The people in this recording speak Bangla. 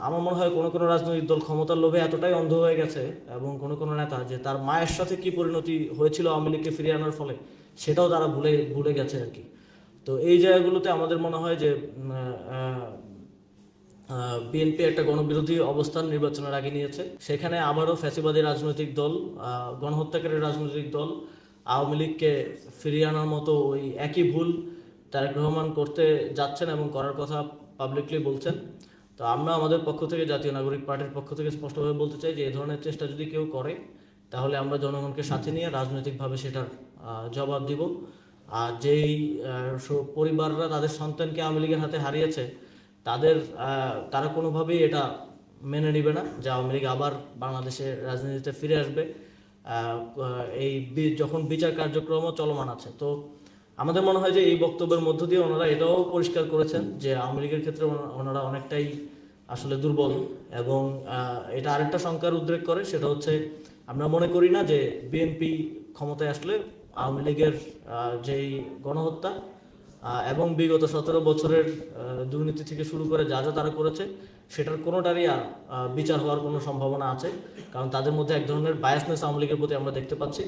আমার মনে হয় কোনো কোনো রাজনৈতিক দল ক্ষমতার লোভে এতটাই অন্ধ হয়ে গেছে, এবং কোনো কোনো নেতা যে তার মায়ের সাথে কি পরিণতি হয়েছিল আওয়ামী লীগকে ফিরিয়ে আনার ফলে সেটাও তারা ভুলে ভুলে গেছে আর কি। তো এই জায়গাগুলোতে আমাদের মনে হয় যে বিএনপি একটা গণবিরোধী অবস্থান নির্বাচনের আগে নিয়েছে। সেখানে আবারও ফ্যাসিবাদী রাজনৈতিক দল, গণহত্যাকারী রাজনৈতিক দল আওয়ামী লীগকে ফিরিয়ে আনার মতো ওই একই ভুল তারেক রহমান করতে যাচ্ছেন এবং করার কথা পাবলিকলি বলছেন। তো আমরা আমাদের পক্ষ থেকে, জাতীয় নাগরিক পার্টির পক্ষ থেকে স্পষ্টভাবে বলতে চাই যে এই ধরনের চেষ্টা যদি কেউ করে তাহলে আমরা জনগণকে সাথে নিয়ে রাজনৈতিকভাবে সেটার জবাব দিব। আর যেই পরিবাররা তাদের সন্তানকে আওয়ামী লীগের হাতে হারিয়েছে তারা কোনোভাবেই এটা মেনে নেবে না যে আওয়ামী লীগ আবার বাংলাদেশের রাজনীতিতে ফিরে আসবে যখন বিচার কার্যক্রমও চলমান আছে। তো আমাদের মনে হয় যে এই বক্তব্যের মধ্য দিয়ে ওনারা এটাও পরিষ্কার করেছেন যে আওয়ামী লীগের ক্ষেত্রে ওনারা অনেকটাই আসলে দুর্বল। এবং এটা আরেকটা শঙ্কার উদ্রেক করে, সেটা হচ্ছে আমরা মনে করি না যে বিএনপি ক্ষমতায় আসলে আওয়ামী লীগের যেই গণহত্যা এবং বিগত 17 বছরের দুর্নীতি থেকে শুরু করে যা যা তারা করেছে সেটার কোনোটারই আর বিচার হওয়ার কোনো সম্ভাবনা আছে, কারণ তাদের মধ্যে এক ধরনের বায়াসনেস আওয়ামী লীগের প্রতি আমরা দেখতে পাচ্ছি।